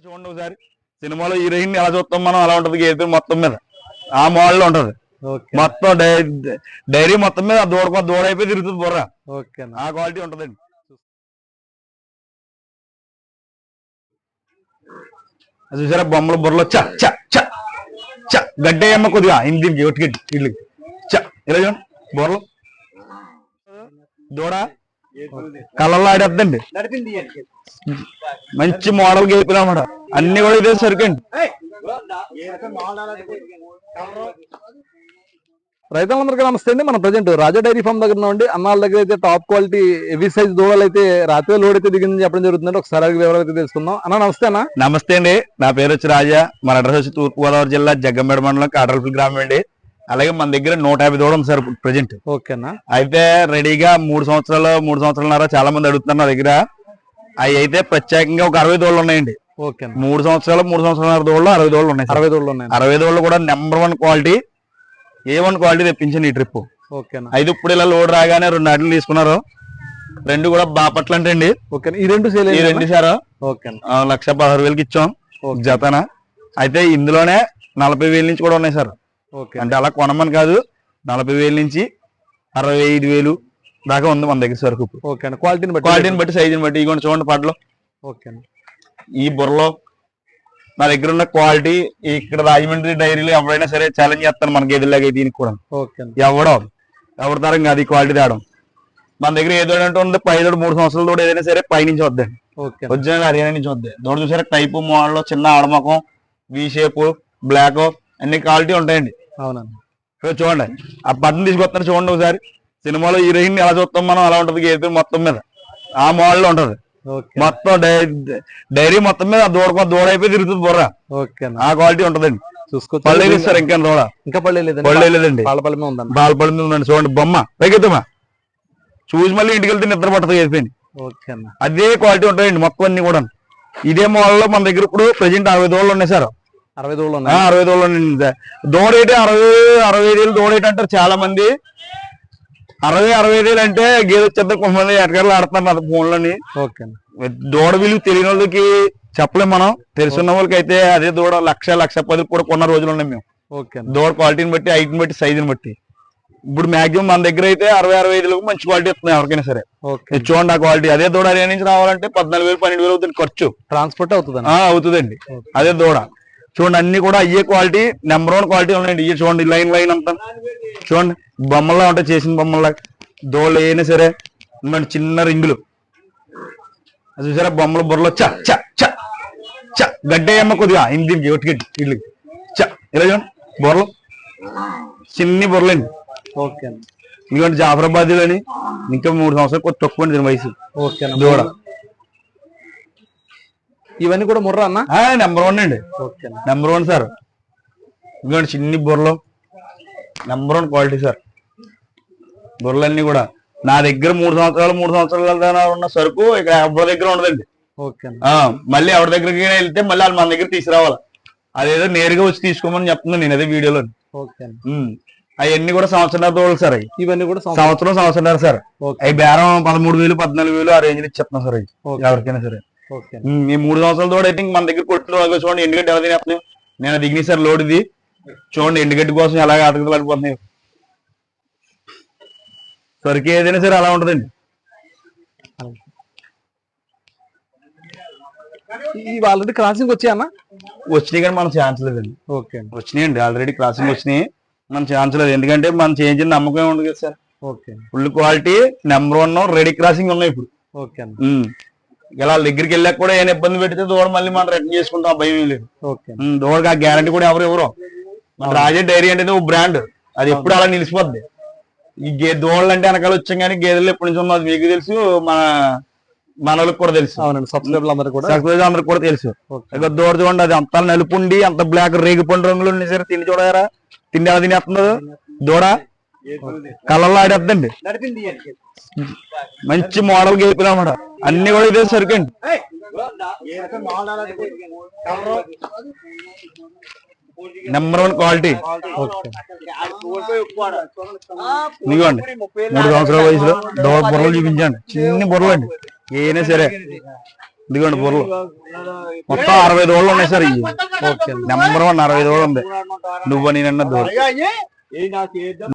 చూడండి ఒకసారి సినిమాలో హీరోయిన్ ఎలా చూస్తాం మనం అలా ఉంటది గేదె మొత్తం మీద ఆ మోడల్ ఉంటది మొత్తం డైరీ మొత్తం మీద దూడ అయిపోయి తిరుగుతుంది బుర్ర ఆ క్వాలిటీ ఉంటదండి. అది చూసారా బొమ్మల బుర్రలో గడ్డే అమ్మ కొద్దిగా ఇంటికి ఒట్టుగడ్డి ఇళ్ళకి ఇలా చూడండి బుర్రలు దూడ కళ్ళల్లో ఆడేద్దండి. మంచి మోడల్ గేపులు అన్నమాట అన్ని కూడా ఇదే సరికండి. రైతులందరికీ నమస్తే అండి. మన ప్రజెంట్ రాజా డైరీ ఫామ్ దగ్గర ఉండి అన్నాళ్ళ దగ్గర అయితే టాప్ క్వాలిటీ హెవీ సైజ్ దూడలు అయితే రాత్రి లోడ్ అయితే దిగిందని చెప్పడం జరుగుతుంది. ఒకసారి వివరాలు అయితే తెలుసుకుందాం. అన్న నమస్తే అన్న. నమస్తే అండి, నా పేరు వచ్చి రాజా. మన అడ్రస్ వచ్చి తూర్పుగోదావరి జిల్లా జగ్గంపేట మండలం కాటరపల్లి గ్రామం అండి. అలాగే మన దగ్గర 150 దూడ ఉంది సార్ ప్రజెంట్. ఓకేనా. అయితే రెడీగా 3 సంవత్సరాలున్నర చాలా మంది అడుగుతున్నారు నా దగ్గర. అవి అయితే ప్రత్యేకంగా ఒక 60 దూడలు ఉన్నాయండి. 3 సంవత్సరాలున్నర దూడలు 60 దూడలు ఉన్నాయి. 60 దూడలు ఉన్నాయి. 60 దూడలు కూడా నెంబర్ 1 క్వాలిటీ A1 క్వాలిటీ తెప్పించండి ఈ ట్రిప్. అయితే ఇప్పుడు ఇలా లోడ్ రాగానే 2 అడ్లు తీసుకున్నారు. 2 కూడా బాపట్ల అంటే అండి. ఈ రెండు సార్ 1,16,000కి ఇచ్చాం జతన. అయితే ఇందులోనే 40,000 నుంచి కూడా ఉన్నాయి సార్. అంటే అలా కొనమని కాదు, 40,000 నుంచి 65,000 దాకా ఉంది మన దగ్గర సరుకు. క్వాలిటీని బట్టి సైజుని బట్టి. ఇగోండి చూడండి పడ్లు. ఈ బుర్రలో నా దగ్గర ఉన్న క్వాలిటీ ఇక్కడ రాజమండ్రి డైరీలో ఎవరైనా సరే ఛాలెంజ్ చేస్తాను మన గేదెలాగా దీనికి కూడా. ఎవరి తరం అది క్వాలిటీ తేడం. మన దగ్గర ఏదో అంటే ఉంది పైదోడు 3 సంవత్సరాల తోడు ఏదైనా సరే పై నుంచి వద్దండి. ఒరిజినల్ హర్యానా నుంచి వద్దాయి. దోడు చూసారా టైపు మోడల్ చిన్న ఆడమకం వి షేప్ బ్లాక్ అన్ని క్వాలిటీ ఉంటాయండి. అవునండి చూడండి ఆ బటన్ తీసుకొస్తాను చూడండి ఒకసారి. సినిమాలో హీరోయిన్ ఎలా చూస్తాం మనం అలా ఉంటది గేదె మొత్తం మీద ఆ మోడల్ ఉంటది. మొత్తం డైరీ మొత్తం మీద దూడ అయిపోయి తిరుగుతుంది బుర్ర ఆ క్వాలిటీ ఉంటదండి. పళ్ళేది ఇస్తారు ఇంకా దూడ ఇంకా పళ్ళేదండి. బాలపల్లి మీద ఉందండి. చూడండి బొమ్మ పైకెత్తమా చూసి మళ్ళీ ఇంటికి వెళ్తే నిద్ర పట్టదు అయిపోయింది. అదే క్వాలిటీ ఉంటాయండి మొత్తం అన్ని కూడా. ఇదే మోడల్ లో మన దగ్గర ఇప్పుడు ప్రెజెంట్ 60 దూడలు ఉన్నాయి సార్. 60 దూడలు ఉన్నాయి. దూడేటి 65,000 దూడేటి అంటారు చాలా మంది. 65,000 అంటే గేదె వచ్చేద్ద కొంతమంది ఎటకర్లు ఆడుతున్నారు ఫోన్లని. దూడ విలువ తెలియని వాళ్ళకి చెప్పలేం మనం. తెలుసున్న వాళ్ళకి అయితే అదే దూడ 1,10,000 కూడా కొన్న రోజులు ఉన్నాయి మేము. దూడ క్వాలిటీని బట్టి హైట్ని బట్టి సైజుని బట్టి. ఇప్పుడు మాక్సిమం మన దగ్గర అయితే 60-65 మంచి క్వాలిటీ వస్తున్నాయి ఎవరికైనా సరే. చూడండి ఆ క్వాలిటీ. అదే దూడ హర్యానా నుంచి రావాలంటే 14,000-12,000 అవుతుంది ఖర్చు. ట్రాన్స్పోర్ట్ అవుతుందండి. అదే దూడ చూడండి అన్ని కూడా అయ్యే క్వాలిటీ నెంబర్ 1 క్వాలిటీ ఉన్నాయండి. ఇవి చూడండి లైన్ అంతా చూడండి బొమ్మల్లా ఉంటాయి చేసిన బొమ్మల్లా. దోళ్ళు అయినా సరే చిన్న రింగులు అది చూసారా బొమ్మల బుర్రలో గడ్డే అమ్మ కొద్దిగా ఇంటికి ఒట్టుగడ్డి ఇళ్ళకి ఇలా చూడండి బుర్రలు చిన్ని బుర్రలండి. ఇదిగోండి జాఫరాబాద్ అని ఇంకా 3 సంవత్సరాలు కొద్ది తక్కువ దీని వయసు దూడ. ఇవన్నీ కూడా ముర్రా అన్న నెంబర్ 1 అండి. Number 1 sir. ఇదిగోండి చిన్ని బుర్రలు నెంబర్ 1 క్వాలిటీ సార్. బుర్రలన్నీ కూడా నా దగ్గర 3 సంవత్సరాల ఉన్న సరుకు ఇక్కడ ఎవరి దగ్గర ఉండదండి. మళ్ళీ ఎవరి దగ్గరికి వెళ్తే మళ్ళీ వాళ్ళు మన దగ్గర తీసుకురావాలి. అదేదో నేరుగా వచ్చి తీసుకోమని చెప్తున్నాను నేను అదే వీడియోలో. అవన్నీ కూడా సంవత్సరాల దూడలు సార్. అవి ఇవన్నీ కూడా సంవత్సరాలు సార్. అవి బేరం 13,000-14,000 ఆ రేంజ్ నుంచి చెప్తున్నాను సార్. అవి ఎవరికైనా సరే ఈ 3 సంవత్సరాల దూడ అయితే మన దగ్గర కొట్టిన చూడండి ఎండుగడ్డి ఎలా తినేస్తున్నాయి. నేను దిగిన సార్ లోడ్ ఇది చూడండి ఎండుగడ్డి కోసం ఎలాగ అతకలు పడిపోతున్నాయి. సరికి ఏదైనా సరే అలా ఉంటదండి. ఆల్రెడీ క్రాసింగ్ వచ్చాయన్నా వచ్చినాయి కానీ మనం ఛాన్స్ లేదండి. వచ్చినాయండి ఆల్రెడీ క్రాసింగ్ వచ్చినాయి. మన ఛాన్స్ లేదు ఎందుకంటే మనం చేంజ్ నమ్మకం ఉండదు కదా sir. Full quality number 1 ready crossing ఉన్నాయి ఇప్పుడు. ఇలా దగ్గరికి వెళ్ళాక కూడా ఏమైనా ఇబ్బంది పెడితే దూడ మళ్ళీ మనం రిటర్న్ చేసుకుంటాం. భయం లేదు. దూడకి ఆ గ్యారంటీ కూడా ఎవరు మన రాజా డైరీ అంటే ఒక బ్రాండ్. అది ఎప్పుడు అలా నిలిచిపోద్ది. ఈ దూడలు అంటే వెనకాల వచ్చాం కానీ గేదెలు ఎప్పటి నుంచి ఉన్నది మీకు తెలుసు, మన వాళ్ళకి కూడా తెలుసు, సబ్స్క్రైబర్లు కూడా తెలుసు. ఇక దూడ చూడండి అది అంత నలుపుండి అంత బ్లాక్ రేగి పండు రంగులు ఉన్నాయి సరే. తిని చూడరా తిండి ఎలా తినేస్తున్నది దూడ కళ్ళల్లో ఆడేద్దండి. మంచి మోడల్ గేపులు అన్నమాట అన్ని కూడా ఇదే సరుకండి. Number 1 quality. ఇదిగోండి 3 సంవత్సరాల వయసులో దూడ బుర్రలు చూపించండి చిన్ని బుర్రలు అండి. ఏమైనా సరే ఇదిగోండి బుర్రలు మొత్తం 60 రోజులు ఉన్నాయి సార్ ఇవి. నెంబర్ 1 60 రోజులు ఉంది. నువ్వు నేనన్న దూరం